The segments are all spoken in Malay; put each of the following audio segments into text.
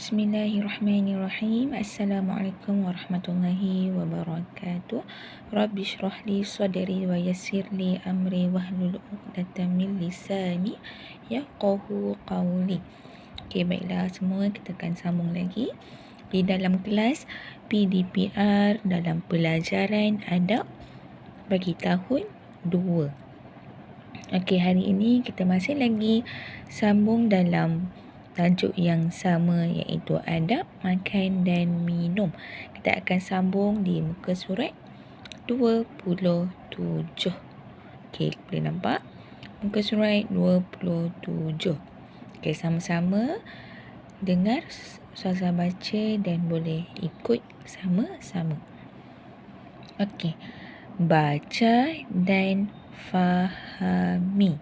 Bismillahirrahmanirrahim. Assalamualaikum warahmatullahi wabarakatuh. Rabbi shrah li sadri wa yassir li amri wahlul 'uqdatam min lisani yafqahu qawli. Okey, baiklah semua, kita akan sambung lagi di dalam kelas PDPR dalam pelajaran adab bagi tahun 2. Okey, hari ini kita masih lagi sambung dalam tajuk yang sama, iaitu adab makan dan minum. Kita akan sambung di muka surat 27. Okey, boleh nampak muka surat 27. Okey, sama-sama dengar suara baca dan boleh ikut sama-sama. Okey, baca dan fahami.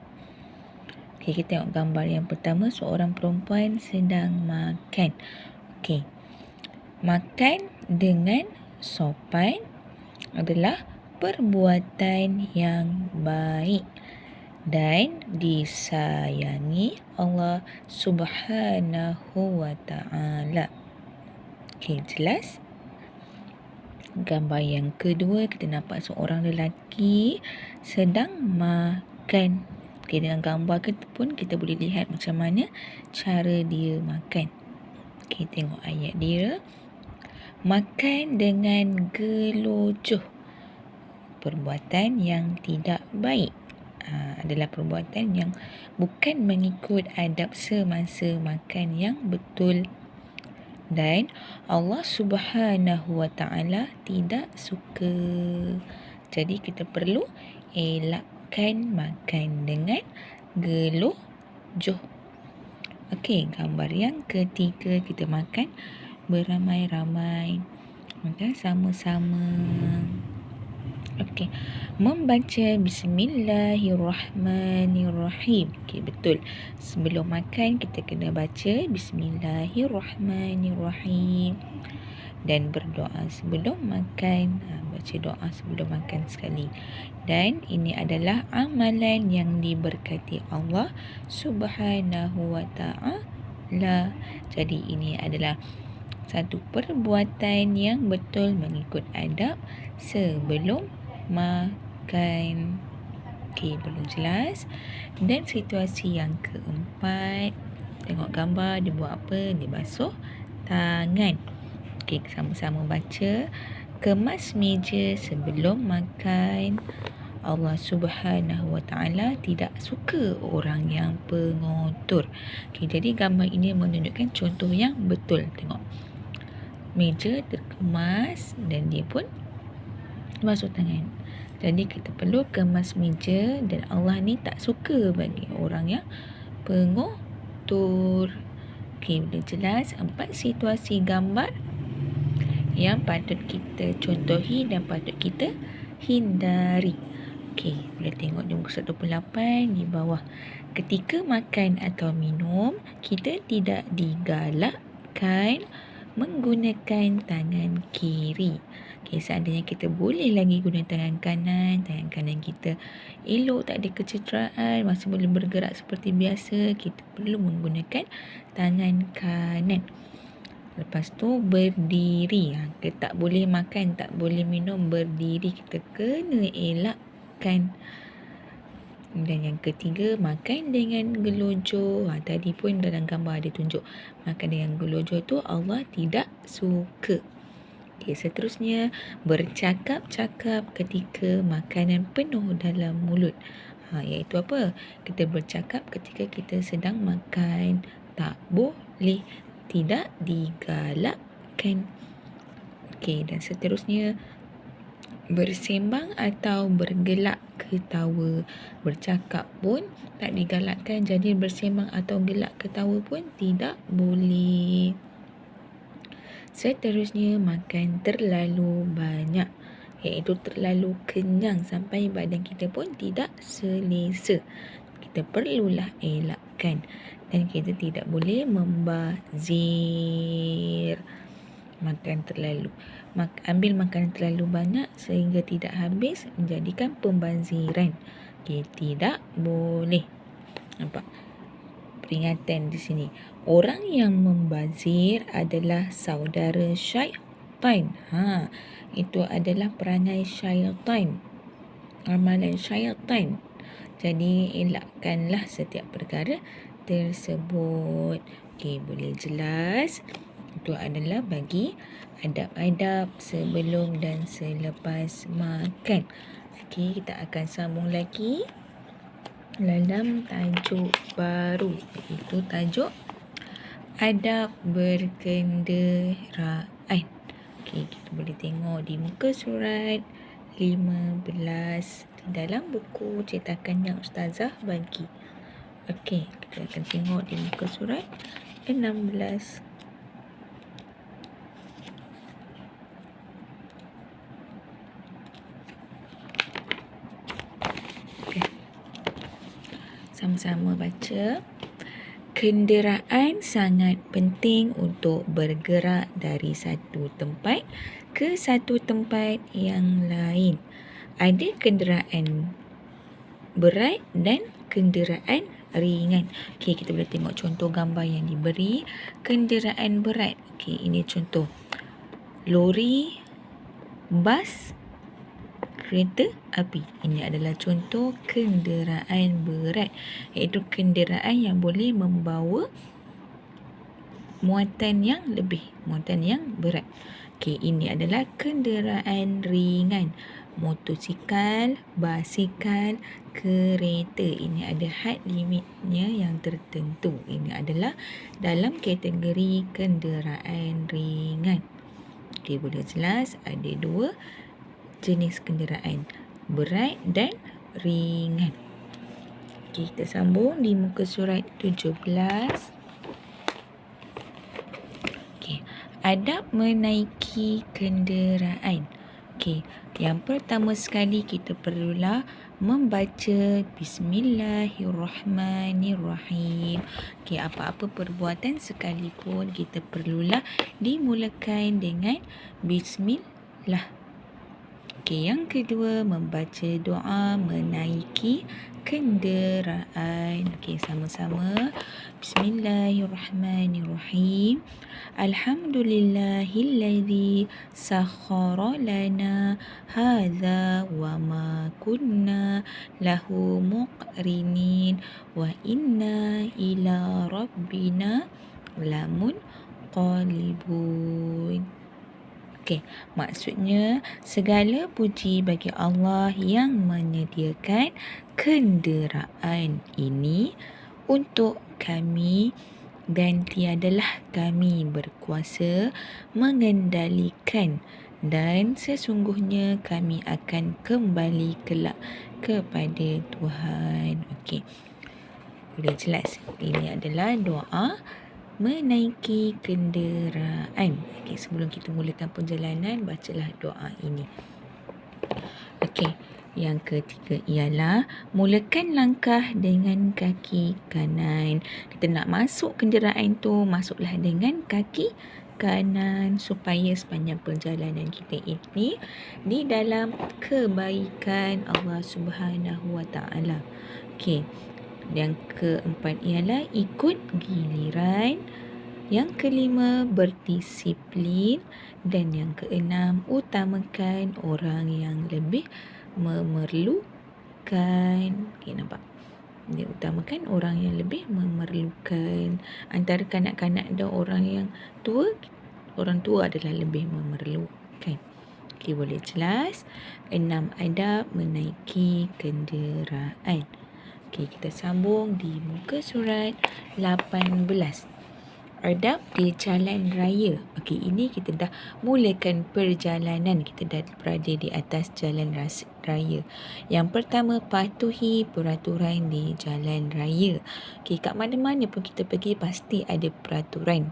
Okey, kita tengok gambar yang pertama. Seorang perempuan sedang makan. Okey, makan dengan sopan adalah perbuatan yang baik dan disayangi Allah Subhanahu wa ta'ala. Okey, jelas? Gambar yang kedua, kita nampak seorang lelaki sedang makan. Okay, dengan gambar pun kita boleh lihat macam mana cara dia makan. Okay, tengok ayat dia. Makan dengan gelojoh. Perbuatan yang tidak baik. Adalah perbuatan yang bukan mengikut adab semasa makan yang betul. Dan Allah Subhanahu wa ta'ala tidak suka. Jadi kita perlu elakkan makan dengan gelojoh. Okey, gambar yang ketiga, kita makan beramai-ramai. Makan sama-sama. Okey, membaca Bismillahirrahmanirrahim. Okey, betul. Sebelum makan kita kena baca Bismillahirrahmanirrahim dan berdoa sebelum makan. Baca doa sebelum makan sekali. Dan ini adalah amalan yang diberkati Allah Subhanahu wa ta'ala. Jadi ini adalah satu perbuatan yang betul mengikut adab sebelum makan. Okey, belum jelas. Dan situasi yang keempat, tengok gambar, dia buat apa? Dia basuh tangan. Okey, sama-sama baca. Kemas meja sebelum makan. Allah Subhanahu wa ta'ala tidak suka orang yang pengotor. Okey, jadi gambar ini menunjukkan contoh yang betul. Tengok, meja terkemas dan dia pun basuh tangan. Jadi kita perlu kemas meja, dan Allah ni tak suka bagi orang yang pengotor. Okey, boleh jelas 4 situasi gambar yang patut kita contohi dan patut kita hindari. Okey, boleh tengok di muka surat 28 di bawah. Ketika makan atau minum, kita tidak digalakkan menggunakan tangan kiri. Okey, seandainya kita boleh lagi guna tangan kanan kita elok, tak ada kecederaan, masih boleh bergerak seperti biasa, kita perlu menggunakan tangan kanan. Lepas tu berdiri. Kita tak boleh makan, tak boleh minum berdiri. Kita kena elakkan. Dan yang ketiga, makan dengan gelojoh. Tadi pun dalam gambar ada tunjuk. Makan dengan gelojoh tu Allah tidak suka. Okay, seterusnya, bercakap-cakap ketika makanan penuh dalam mulut. Iaitu apa? Kita bercakap ketika kita sedang makan. Tak boleh. Tidak digalakkan. Okey, dan seterusnya, bersembang atau bergelak ketawa. Bercakap pun tak digalakkan, jadi bersembang atau gelak ketawa pun tidak boleh. Seterusnya, makan terlalu banyak, iaitu terlalu kenyang sampai badan kita pun tidak selesa. Kita perlulah elakkan. Dan kita tidak boleh membazir. Makan terlalu, ambil makanan terlalu banyak sehingga tidak habis, menjadikan pembaziran. Okay, tidak boleh. Nampak? peringatan di sini. Orang yang membazir adalah saudara syaitan. Itu adalah perangai syaitan. Amalan syaitan. Jadi elakkanlah setiap perkara tersebut. Okey, boleh jelas? Itu adalah bagi adab-adab sebelum dan selepas makan. Okey, kita akan sambung lagi dalam tajuk baru, iaitu tajuk adab berkenderaan. Okey, kita boleh tengok di muka surat 15 di dalam buku cetakan yang ustazah bagi. Okey, kita akan tengok di muka surat 16. Okey. Sama-sama baca. Kenderaan sangat penting untuk bergerak dari satu tempat ke satu tempat yang lain. Ada kenderaan berat dan kenderaan ringan. Okey, kita boleh tengok contoh gambar yang diberi. Kenderaan berat. Okey, ini contoh. Lori, bas, kereta api. Ini adalah contoh kenderaan berat, iaitu kenderaan yang boleh membawa muatan yang lebih, muatan yang berat. Okey, ini adalah kenderaan ringan. Motosikal, basikal, kereta. Ini ada had limitnya yang tertentu. Ini adalah dalam kategori kenderaan ringan. Okey, boleh jelas ada dua jenis kenderaan, berat dan ringan. Okey, kita sambung di muka surat 17. Okey, adab menaiki kenderaan. Okey, yang pertama sekali kita perlulah membaca Bismillahirrahmanirrahim. Okey, apa-apa perbuatan sekalipun kita perlulah dimulakan dengan Bismillah. Okey, yang kedua membaca doa menaiki kenderaan. Okey, sama-sama. Bismillahirrahmanirrahim. Alhamdulillahilladzi sakhkhara lana hadza wa ma kunna lahu muqrinin wa inna ila rabbina lamunqalibun. Okey, maksudnya segala puji bagi Allah yang menyediakan kenderaan ini untuk kami dan tiadalah kami berkuasa mengendalikan dan sesungguhnya kami akan kembali kelak kepada Tuhan. Okey, boleh jelas? Ini adalah doa menaiki kenderaan. Okey, sebelum kita mulakan perjalanan, bacalah doa ini. Okey, yang ketiga ialah mulakan langkah dengan kaki kanan. Kita nak masuk kenderaan tu, masuklah dengan kaki kanan supaya sepanjang perjalanan kita ini di dalam kebaikan Allah Subhanahu Wa Taala. Okey. Yang keempat ialah ikut giliran. Yang kelima berdisiplin. Dan yang keenam utamakan orang yang lebih memerlukan. Okey, nampak? Dia utamakan orang yang lebih memerlukan. Antara kanak-kanak dan orang yang tua, orang tua adalah lebih memerlukan. Okey, boleh jelas? 6 adab menaiki kenderaan. Okey, kita sambung di muka surat 18. Adab di jalan raya. Okey, ini kita dah mulakan perjalanan. Kita dah berada di atas jalan raya. Yang pertama, patuhi peraturan di jalan raya. Okey, kat mana-mana pun kita pergi pasti ada peraturan.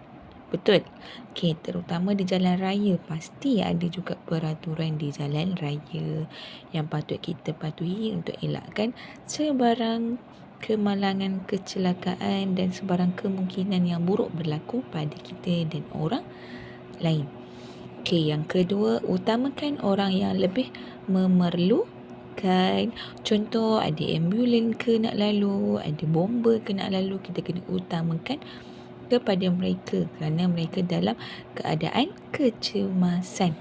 Betul? Okey, terutama di jalan raya pasti ada juga peraturan di jalan raya yang patut kita patuhi untuk elakkan sebarang kemalangan, kecelakaan dan sebarang kemungkinan yang buruk berlaku pada kita dan orang lain. Okey, yang kedua, utamakan orang yang lebih memerlukan. mengutamakan. Contoh, ada ambulans ke nak lalu, ada bomba ke nak lalu, kita kena utamakan kepada mereka kerana mereka dalam keadaan kecemasan.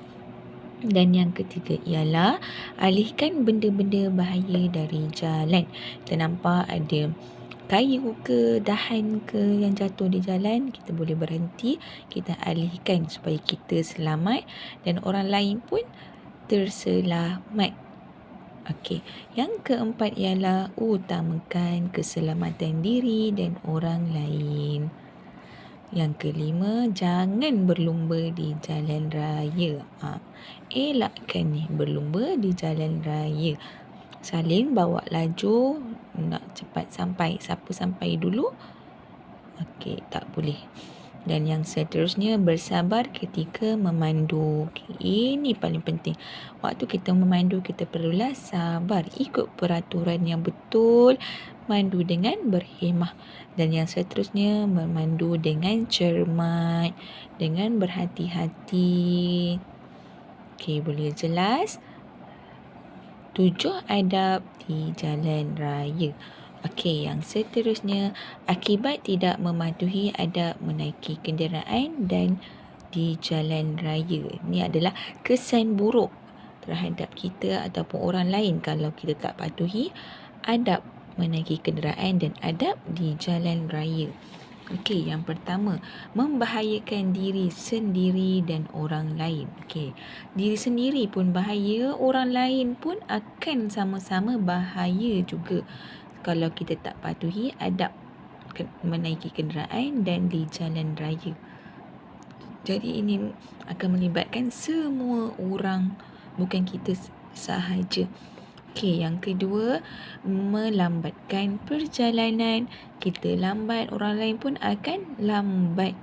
Dan yang ketiga ialah alihkan benda-benda bahaya dari jalan. Kita nampak ada kayu ke, dahan ke yang jatuh di jalan, kita boleh berhenti, kita alihkan supaya kita selamat dan orang lain pun terselamat. Okey, yang keempat ialah utamakan keselamatan diri dan orang lain. Yang kelima, jangan berlumba di jalan raya. Elakkan berlumba di jalan raya. Saling bawa laju, nak cepat sampai. Siapa sampai dulu? Okey, tak boleh. Dan yang seterusnya, bersabar ketika memandu. Ini paling penting. Waktu kita memandu, kita perlulah sabar. Ikut peraturan yang betul. Mandu dengan berhemah. Dan yang seterusnya, memandu dengan cermat. Dengan berhati-hati. Okey, boleh jelas? 7 adab di jalan raya. Okey, yang seterusnya, akibat tidak mematuhi adab menaiki kenderaan dan di jalan raya. Ini adalah kesan buruk terhadap kita ataupun orang lain kalau kita tak patuhi adab menaiki kenderaan dan adab di jalan raya. Okey, yang pertama, membahayakan diri sendiri dan orang lain. Okey, diri sendiri pun bahaya, orang lain pun akan sama-sama bahaya juga kalau kita tak patuhi adab menaiki kenderaan dan di jalan raya. Jadi ini akan melibatkan semua orang, bukan kita sahaja. Okey, yang kedua, melambatkan perjalanan. Kita lambat, orang lain pun akan lambat.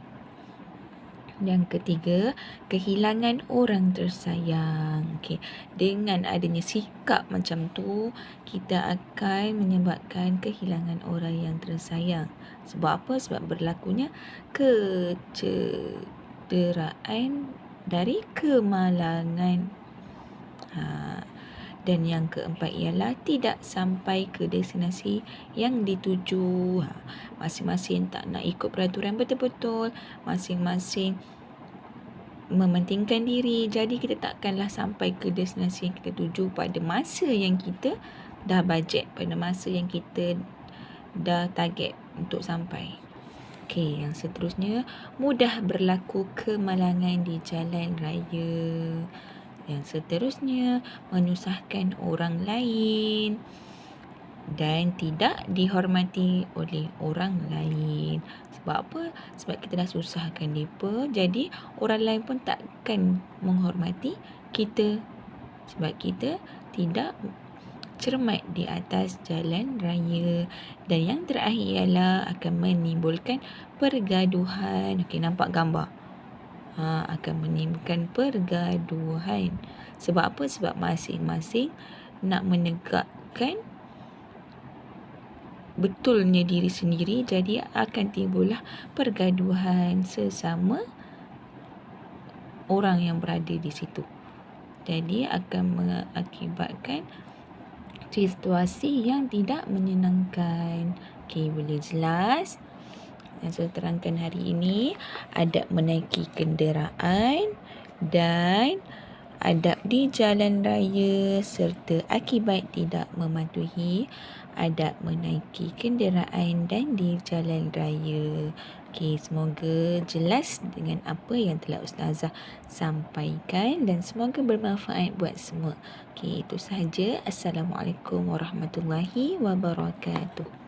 Yang ketiga, kehilangan orang tersayang. Okey, dengan adanya sikap macam tu, kita akan menyebabkan kehilangan orang yang tersayang. Sebab apa? Sebab berlakunya kecederaan dari kemalangan. Dan yang keempat ialah tidak sampai ke destinasi yang dituju. Masing-masing tak nak ikut peraturan betul-betul. Masing-masing mementingkan diri. Jadi kita takkanlah sampai ke destinasi yang kita tuju pada masa yang kita dah bajet. Pada masa yang kita dah target untuk sampai. Okey, yang seterusnya, mudah berlaku kemalangan di jalan raya. Yang seterusnya, menyusahkan orang lain dan tidak dihormati oleh orang lain. Sebab apa? Sebab kita dah susahkan mereka, jadi orang lain pun takkan menghormati kita. Sebab kita tidak cermat di atas jalan raya. Dan yang terakhir ialah akan menimbulkan pergaduhan. Okey, nampak gambar? Akan menimbulkan pergaduhan. Sebab apa? Sebab masing-masing nak menegakkan betulnya diri sendiri, jadi akan timbullah pergaduhan sesama orang yang berada di situ. Jadi akan mengakibatkan situasi yang tidak menyenangkan. Okey, boleh jelas? Yang saya terangkan hari ini, adab menaiki kenderaan dan adab di jalan raya serta akibat tidak mematuhi adab menaiki kenderaan dan di jalan raya. Okey, semoga jelas dengan apa yang telah Ustazah sampaikan dan semoga bermanfaat buat semua. Okey, itu sahaja. Assalamualaikum warahmatullahi wabarakatuh.